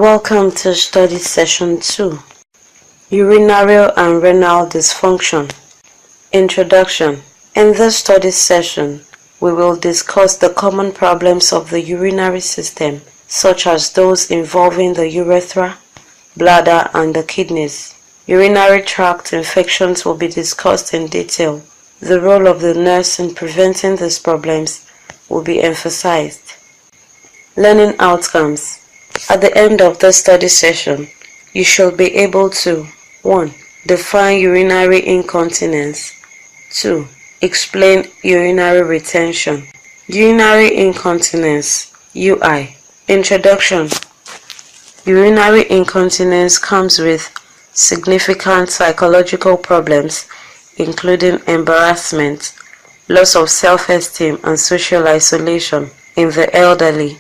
Welcome to study session 2, Urinary and Renal Dysfunction. Introduction. In this study session, we will discuss the common problems of the urinary system, such as those involving the urethra, bladder, and the kidneys. Urinary tract infections will be discussed in detail. The role of the nurse in preventing these problems will be emphasized. Learning outcomes. At the end of the study session, you should be able to 1. Define urinary incontinence. 2. Explain urinary retention. Urinary incontinence, UI. Introduction. Urinary incontinence comes with significant psychological problems, including embarrassment, loss of self-esteem, and social isolation in the elderly.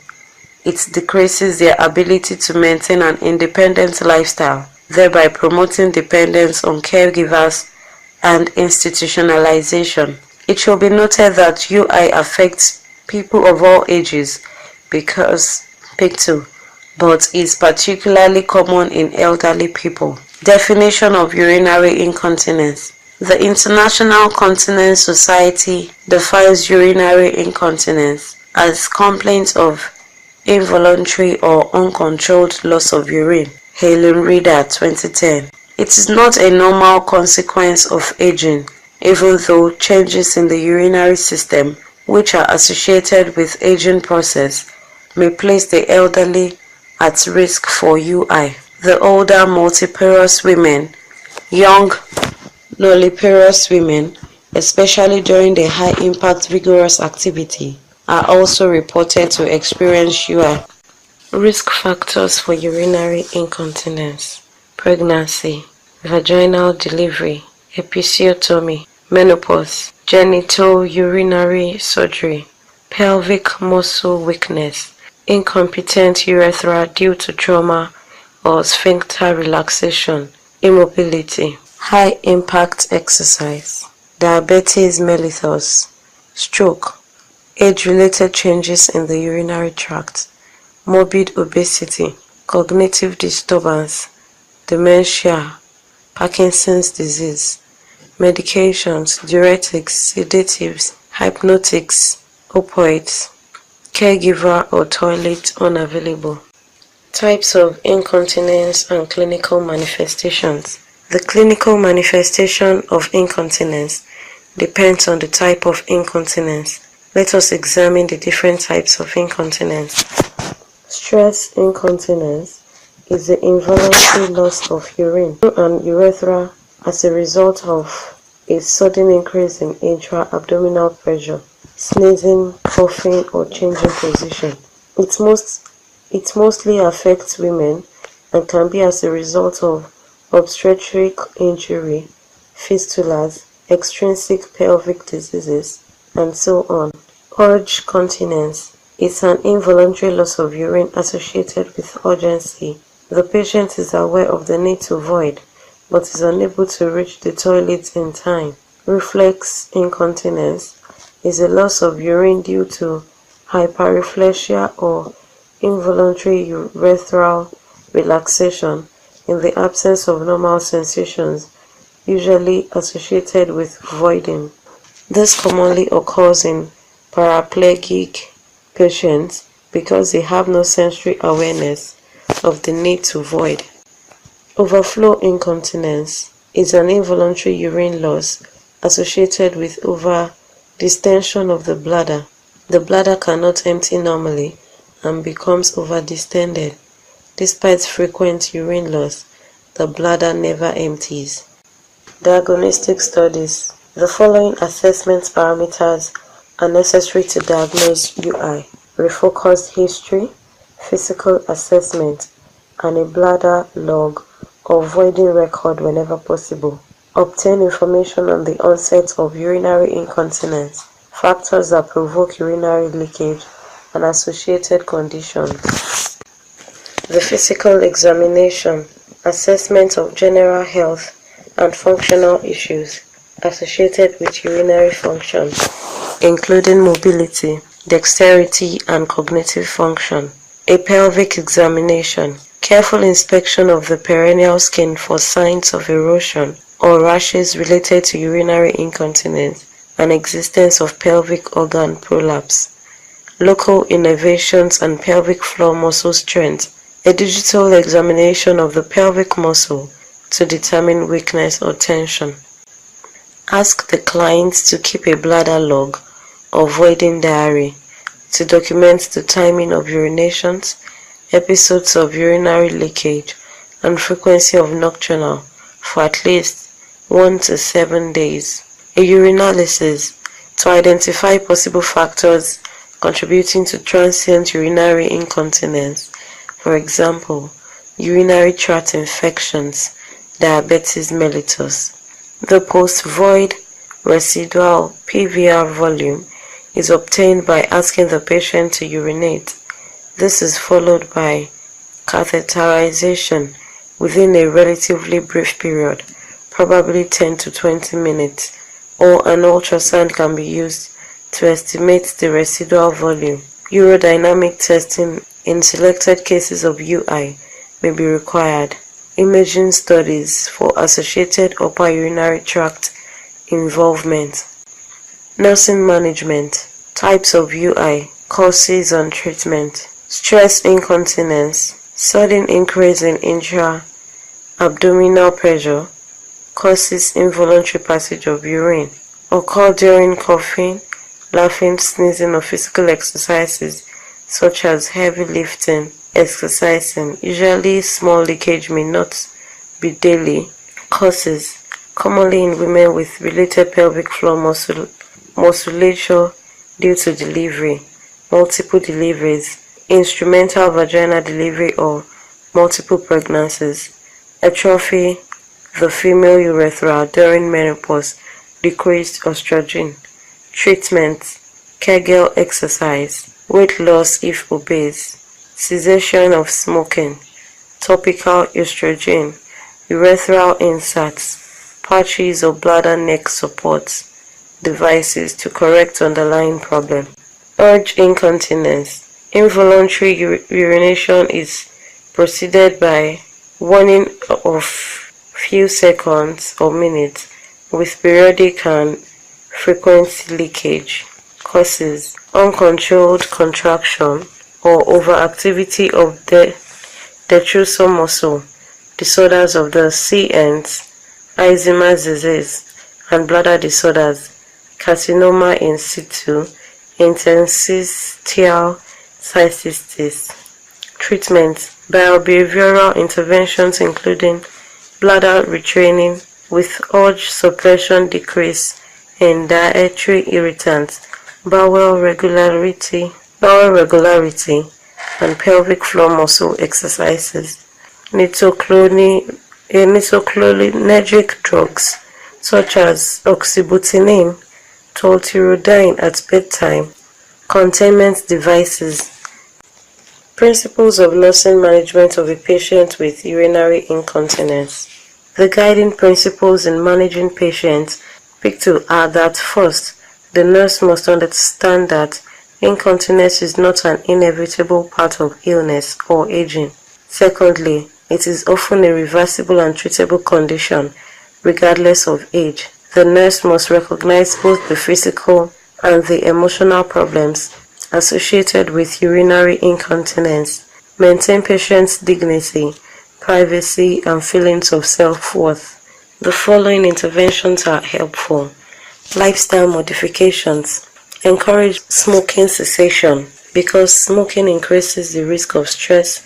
It decreases their ability to maintain an independent lifestyle, thereby promoting dependence on caregivers and institutionalization. It should be noted that UI affects people of all ages because PIC2, but is particularly common in elderly people. Definition of urinary incontinence. The International Continence Society defines urinary incontinence as complaints of involuntary or uncontrolled loss of urine. Helen Reader, 2010. It is not a normal consequence of aging, even though changes in the urinary system, which are associated with aging process, may place the elderly at risk for UI. The older multiparous women, young nulliparous women, especially during the high-impact vigorous activity, are also reported to experience UI. Risk factors for urinary incontinence: pregnancy, vaginal delivery, episiotomy, menopause, genitourinary surgery, pelvic muscle weakness, incompetent urethra due to trauma or sphincter relaxation, immobility, high-impact exercise, diabetes mellitus, stroke, age-related changes in the urinary tract, morbid obesity, cognitive disturbance, dementia, Parkinson's disease, medications, diuretics, sedatives, hypnotics, opioids, caregiver or toilet unavailable. Types of incontinence and clinical manifestations. The clinical manifestation of incontinence depends on the type of incontinence. Let us examine the different types of incontinence. Stress incontinence is the involuntary loss of urine and urethra as a result of a sudden increase in intra-abdominal pressure, sneezing, coughing, or changing position. It mostly affects women and can be as a result of obstetric injury, fistulas, extrinsic pelvic diseases, and so on. Urge continence is an involuntary loss of urine associated with urgency. The patient is aware of the need to void, but is unable to reach the toilet in time. Reflex incontinence is a loss of urine due to hyperreflexia or involuntary urethral relaxation in the absence of normal sensations, usually associated with voiding. This commonly occurs in paraplegic patients because they have no sensory awareness of the need to void. Overflow incontinence is an involuntary urine loss associated with over-distension of the bladder. The bladder cannot empty normally and becomes over-distended. Despite frequent urine loss, the bladder never empties. Diagnostic studies. The following assessment parameters are necessary to diagnose UI: refocused history, physical assessment, and a bladder log or voiding record whenever possible. Obtain information on the onset of urinary incontinence, factors that provoke urinary leakage, and associated conditions. The physical examination, assessment of general health and functional issues associated with urinary function, including mobility, dexterity, and cognitive function. A pelvic examination, Careful inspection of the perineal skin for signs of erosion or rashes related to urinary incontinence and existence of pelvic organ prolapse. Local innervations and pelvic floor muscle strength. A digital examination of the pelvic muscle to determine weakness or tension. Ask the client to keep a bladder log or voiding diary to document the timing of urinations, episodes of urinary leakage, and frequency of nocturnal for at least 1 to 7 days. A urinalysis to identify possible factors contributing to transient urinary incontinence, for example, urinary tract infections, diabetes mellitus. The post-void residual PVR volume is obtained by asking the patient to urinate. This is followed by catheterization within a relatively brief period, probably 10 to 20 minutes, or an ultrasound can be used to estimate the residual volume. Urodynamic testing in selected cases of UI may be required. Imaging studies for associated upper urinary tract involvement. Nursing management. Types of UI, causes and treatment. Stress incontinence. Sudden increase in intra-abdominal pressure causes involuntary passage of urine. Occur during coughing, laughing, sneezing, or physical exercises such as heavy lifting, exercising. Usually small leakage may not be daily. Causes. Commonly in women with related pelvic floor musculature due to delivery, multiple deliveries, instrumental vaginal delivery or multiple pregnancies. Atrophy the female urethra during menopause, decreased estrogen. Treatment. Kegel exercise. Weight loss if obese. Cessation of smoking. Topical estrogen. Urethral inserts. Patches or bladder neck supports. Devices to correct underlying problem. Urge incontinence. Involuntary urination is preceded by warning of few seconds or minutes with periodic and frequent leakage. Causes. Uncontrolled contraction or overactivity of the detrusor muscle, disorders of the C-ends, Alzheimer's disease, and bladder disorders, carcinoma in situ, interstitial cystitis. Treatment. Biobehavioral interventions including bladder retraining with urge suppression, decrease in dietary irritants, bowel regularity, and pelvic floor muscle exercises. Nitrochlorinergic drugs such as oxybutynin, tolterodine at bedtime. Containment devices. Principles of nursing management of a patient with urinary incontinence. The guiding principles in managing patients are that first, the nurse must understand that incontinence is not an inevitable part of illness or aging. Secondly, it is often a reversible and treatable condition, regardless of age. The nurse must recognize both the physical and the emotional problems associated with urinary incontinence, maintain patient's dignity, privacy, and feelings of self-worth. The following interventions are helpful. Lifestyle modifications. Encourage smoking cessation because smoking increases the risk of stress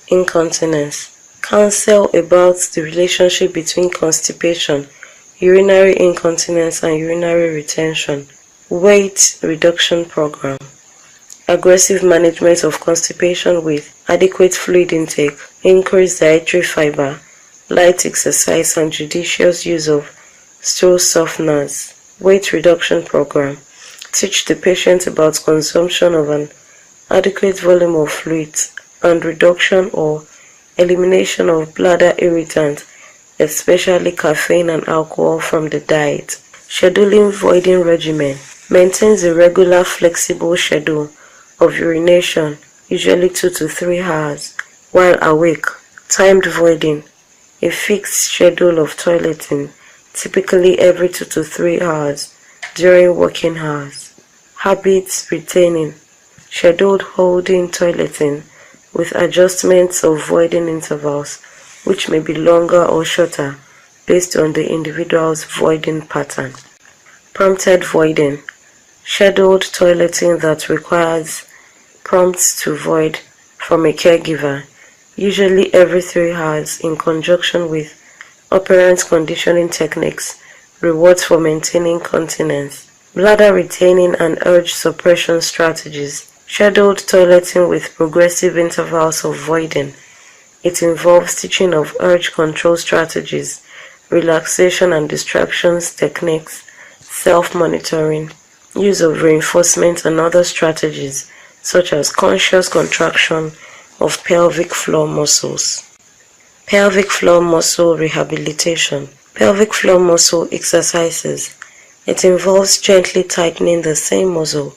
incontinence. Counsel about the relationship between constipation, urinary incontinence, and urinary retention. Weight reduction program. Aggressive management of constipation with adequate fluid intake, increased dietary fiber, light exercise, and judicious use of stool softeners. Weight reduction program. Teach the patient about consumption of an adequate volume of fluids and reduction or elimination of bladder irritants, especially caffeine and alcohol, from the diet. Scheduling voiding regimen. Maintains a regular flexible schedule of urination, usually 2 to 3 hours, while awake. Timed voiding, a fixed schedule of toileting, typically every 2 to 3 hours during working hours. Habits retaining, scheduled holding toileting with adjustments of voiding intervals, which may be longer or shorter based on the individual's voiding pattern. Prompted voiding, scheduled toileting that requires prompts to void from a caregiver, usually every 3 hours in conjunction with operant conditioning techniques, rewards for maintaining continence. Bladder retaining and urge suppression strategies, scheduled toileting with progressive intervals of voiding. It involves teaching of urge control strategies, relaxation and distractions techniques, self-monitoring, use of reinforcement and other strategies such as conscious contraction of pelvic floor muscles. Pelvic floor muscle rehabilitation. Pelvic floor muscle exercises. It involves gently tightening the same muscle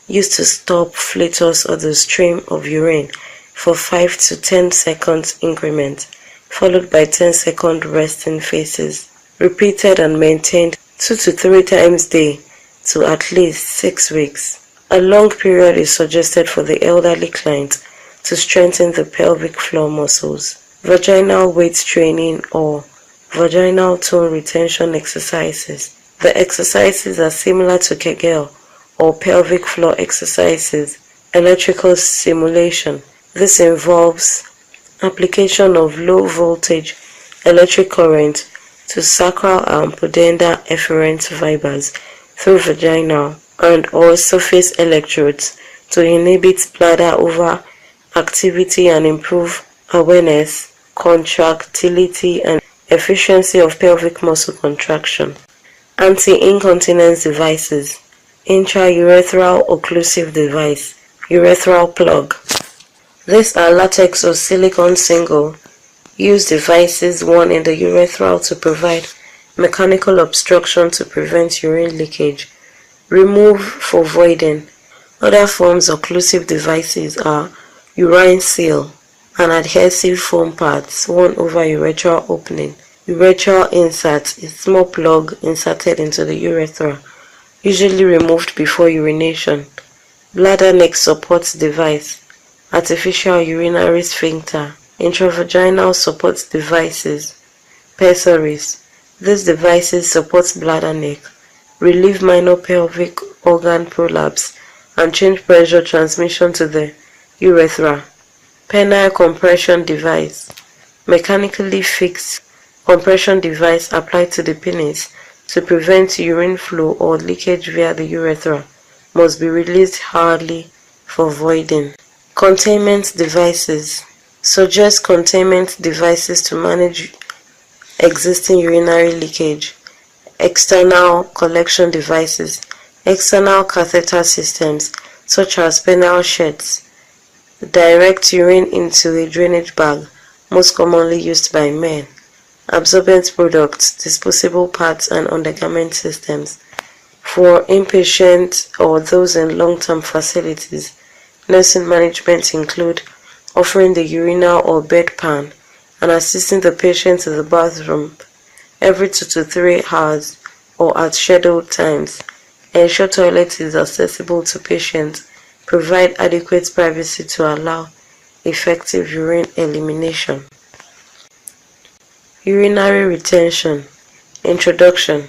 used to stop flatus or the stream of urine for 5 to 10 seconds increment, followed by 10-second resting phases, repeated and maintained 2 to 3 times a day to at least 6 weeks. A long period is suggested for the elderly client to strengthen the pelvic floor muscles. Vaginal weight training or vaginal tone retention exercises. The exercises are similar to Kegel or pelvic floor exercises. Electrical stimulation. This involves application of low voltage electric current to sacral and pudenda efferent fibers through vaginal and or surface electrodes to inhibit bladder over activity and improve awareness, contractility and efficiency of pelvic muscle contraction. Anti-incontinence devices. Intraurethral occlusive device, urethral plug. These are latex or silicone single-use devices worn in the urethra to provide mechanical obstruction to prevent urine leakage. Remove for voiding. Other forms of occlusive devices are urine seal, an adhesive foam pads worn over urethral opening. Urethral insert, a small plug inserted into the urethra, usually removed before urination. Bladder neck support device, artificial urinary sphincter. Intravaginal support devices, pessaries. These devices support bladder neck, relieve minor pelvic organ prolapse, and change pressure transmission to the urethra. Penile compression device, mechanically fixed compression device applied to the penis to prevent urine flow or leakage via the urethra, must be released hardly for voiding. Containment devices. Suggest containment devices to manage existing urinary leakage. External collection devices. External catheter systems such as penile sheds direct urine into a drainage bag, most commonly used by men. Absorbent products, disposable pads and undergarment systems. For inpatient or those in long-term facilities, nursing management include offering the urinal or bedpan and assisting the patient to the bathroom every 2 to 3 hours or at scheduled times. Ensure toilet is accessible to patients. Provide adequate privacy to allow effective urine elimination. Urinary retention. Introduction.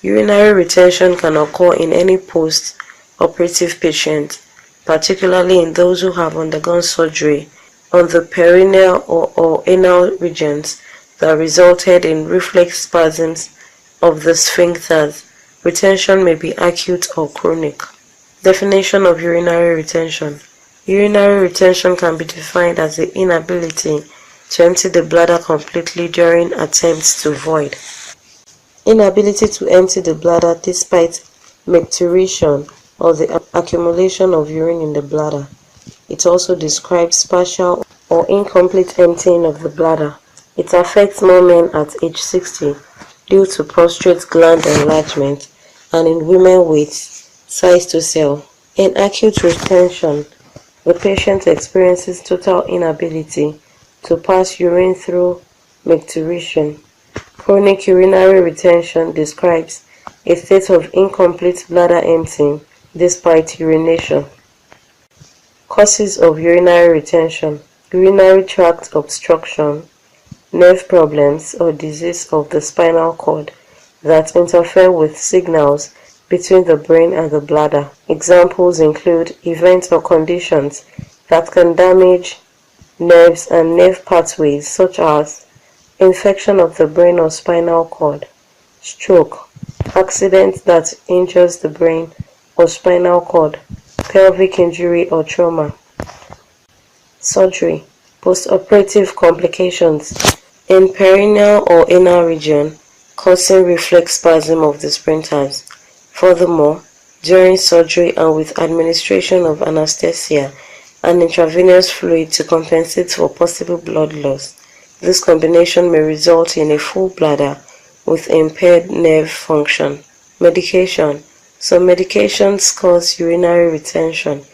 Urinary retention can occur in any post-operative patient, particularly in those who have undergone surgery on the perineal or anal regions that resulted in reflex spasms of the sphincters. Retention may be acute or chronic. Definition of urinary retention. Urinary retention can be defined as the inability to empty the bladder completely during attempts to void. Inability to empty the bladder despite micturition or the accumulation of urine in the bladder. It also describes partial or incomplete emptying of the bladder. It affects more men at age 60 due to prostate gland enlargement and in women with size to cell. In acute retention, the patient experiences total inability to pass urine through micturition. Chronic urinary retention describes a state of incomplete bladder emptying despite urination. Causes of urinary retention: urinary tract obstruction, nerve problems or disease of the spinal cord that interfere with signals between the brain and the bladder. Examples include events or conditions that can damage nerves and nerve pathways such as infection of the brain or spinal cord, stroke, accident that injures the brain or spinal cord, pelvic injury or trauma. Surgery. Postoperative complications in perineal or anal region causing reflex spasm of the sphincters. Furthermore, during surgery and with administration of anesthesia and intravenous fluid to compensate for possible blood loss, this combination may result in a full bladder with impaired nerve function. Medication. Some medications cause urinary retention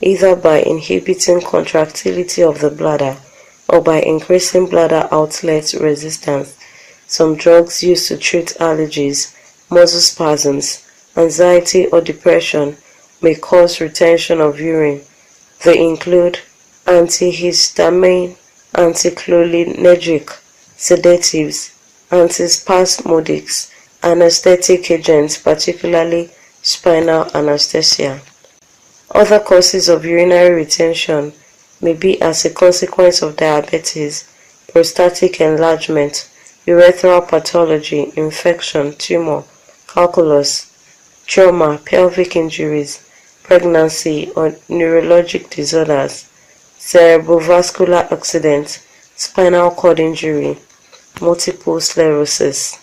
either by inhibiting contractility of the bladder or by increasing bladder outlet resistance. Some drugs used to treat allergies, muscle spasms, anxiety or depression may cause retention of urine. They include antihistamine, anticholinergic, sedatives, antispasmodics, anesthetic agents, particularly spinal anesthesia. Other causes of urinary retention may be as a consequence of diabetes, prostatic enlargement, urethral pathology, infection, tumor, calculus, trauma, pelvic injuries, pregnancy or neurologic disorders, cerebrovascular accident, spinal cord injury, multiple sclerosis.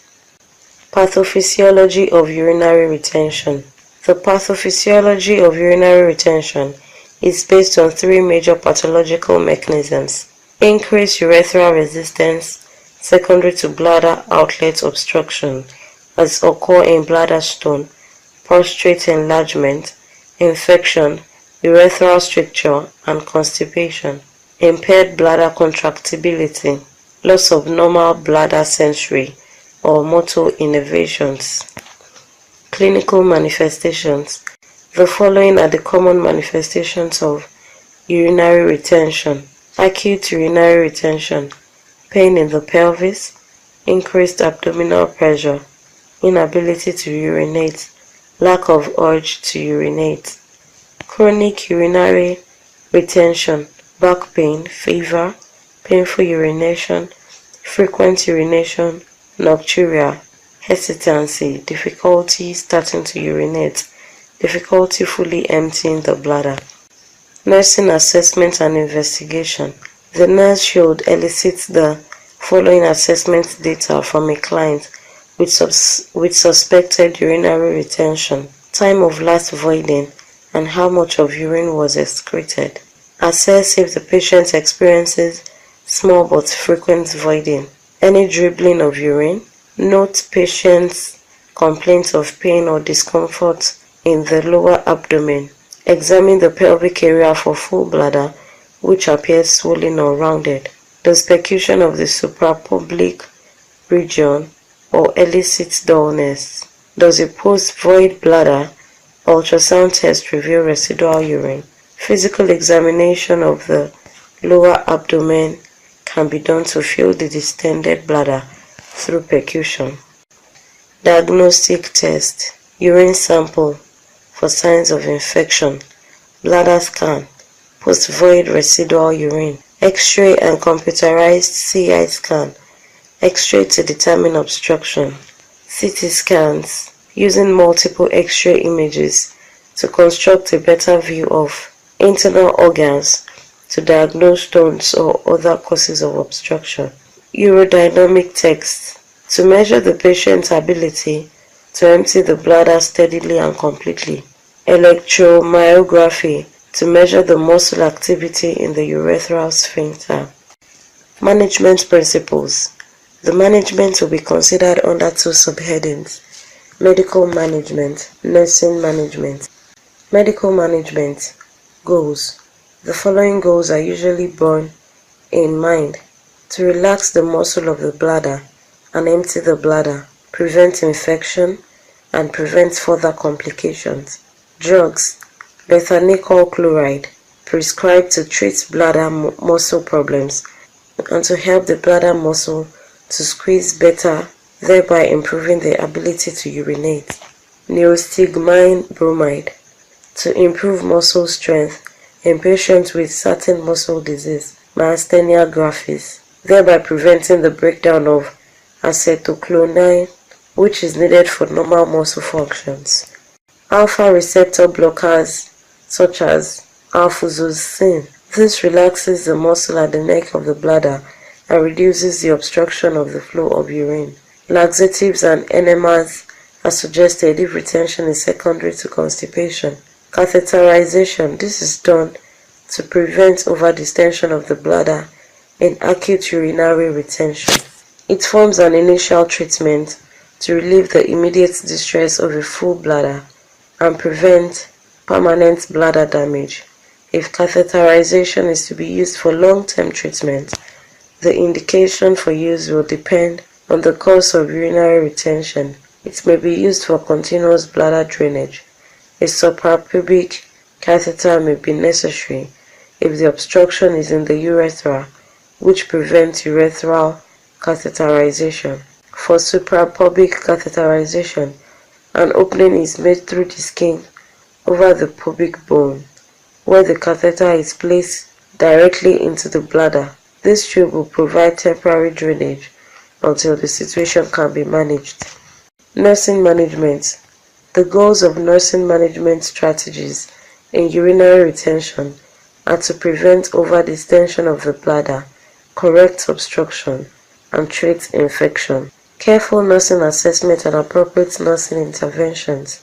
Pathophysiology of urinary retention. The pathophysiology of urinary retention is based on three major pathological mechanisms: increased urethral resistance, secondary to bladder outlet obstruction, as occur in bladder stone, prostate enlargement, infection, urethral stricture, and constipation; impaired bladder contractibility, loss of normal bladder sensory or motor innervations. Clinical manifestations. The following are the common manifestations of urinary retention: acute urinary retention, pain in the pelvis, increased abdominal pressure, inability to urinate, lack of urge to urinate. Chronic urinary retention, back pain, fever, painful urination, frequent urination, nocturia, hesitancy, difficulty starting to urinate, difficulty fully emptying the bladder. Nursing assessment and investigation. The nurse should elicit the following assessment data from a client with suspected urinary retention: time of last voiding and how much of urine was excreted. Assess if the patient experiences small but frequent voiding, any dribbling of urine. Note patient's complaints of pain or discomfort in the lower abdomen. Examine the pelvic area for full bladder, which appears swollen or rounded. Does percussion of the suprapubic region or elicit dullness? Does a post-void bladder ultrasound test reveal residual urine? Physical examination of the lower abdomen can be done to feel the distended bladder through percussion. Diagnostic test: urine sample for signs of infection, bladder scan, post-void residual urine, X-ray and computerized CI scan, X-ray to determine obstruction, CT scans, using multiple X-ray images to construct a better view of internal organs to diagnose stones or other causes of obstruction. Urodynamic test to measure the patient's ability to empty the bladder steadily and completely. Electromyography to measure the muscle activity in the urethral sphincter. Management principles. The management will be considered under two subheadings: medical management, nursing management. Medical management goals. The following goals are usually borne in mind to relax the muscle of the bladder and empty the bladder, prevent infection, and prevent further complications. Drugs: beta-nickel chloride, prescribed to treat bladder muscle problems and to help the bladder muscle to squeeze better, thereby improving the ability to urinate. Neostigmine bromide, to improve muscle strength in patients with certain muscle disease, myasthenia gravis, thereby preventing the breakdown of acetylcholine, which is needed for normal muscle functions. Alpha receptor blockers such as alfuzosin. This relaxes the muscle at the neck of the bladder and reduces the obstruction of the flow of urine. Laxatives and enemas are suggested if retention is secondary to constipation. Catheterization. This is done to prevent overdistension of the bladder in acute urinary retention. It forms an initial treatment to relieve the immediate distress of a full bladder and prevent permanent bladder damage. If catheterization is to be used for long-term treatment, the indication for use will depend on the cause of urinary retention. It may be used for continuous bladder drainage. A suprapubic catheter may be necessary if the obstruction is in the urethra, which prevents urethral catheterization. For suprapubic catheterization, an opening is made through the skin over the pubic bone, where the catheter is placed directly into the bladder. This tube will provide temporary drainage until the situation can be managed. Nursing management. The goals of nursing management strategies in urinary retention are to prevent overdistension of the bladder, correct obstruction, and treat infection. Careful nursing assessment and appropriate nursing interventions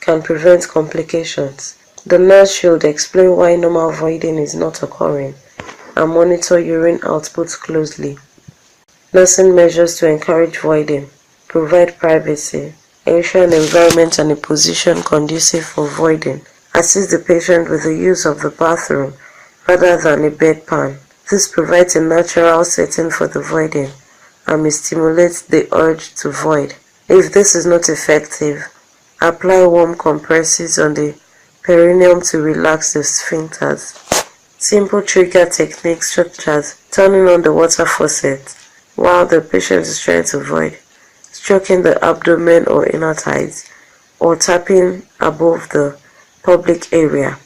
can prevent complications. The nurse should explain why normal voiding is not occurring and monitor urine output closely. Nursing measures to encourage voiding: provide privacy, ensure an environment and a position conducive for voiding, assist the patient with the use of the bathroom rather than a bedpan. This provides a natural setting for the voiding and may stimulate the urge to void. If this is not effective, apply warm compresses on the perineum to relax the sphincters. Simple trigger techniques such as turning on the water faucet while the patient is trying to void, stroking the abdomen or inner thighs, or tapping above the public area.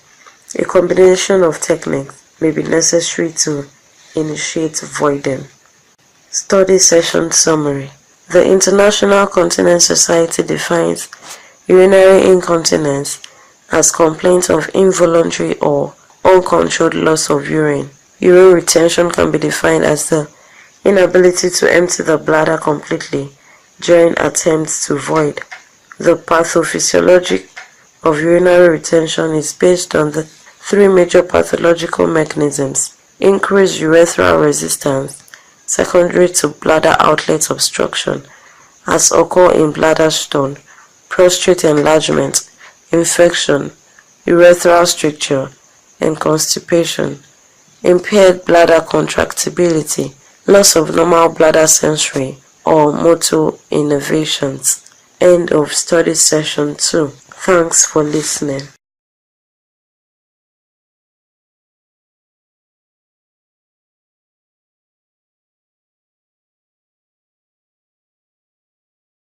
A combination of techniques may be necessary to initiate voiding. Study session summary. The International Continence Society defines urinary incontinence as complaint of involuntary or uncontrolled loss of urine. Urine retention can be defined as the inability to empty the bladder completely during attempts to void. The pathophysiology of urinary retention is based on the three major pathological mechanisms: increased urethral resistance, secondary to bladder outlet obstruction, as occur in bladder stone, prostate enlargement, infection, urethral stricture, and constipation, impaired bladder contractibility, loss of normal bladder sensory or motor innervations. End of study session 2. Thanks for listening.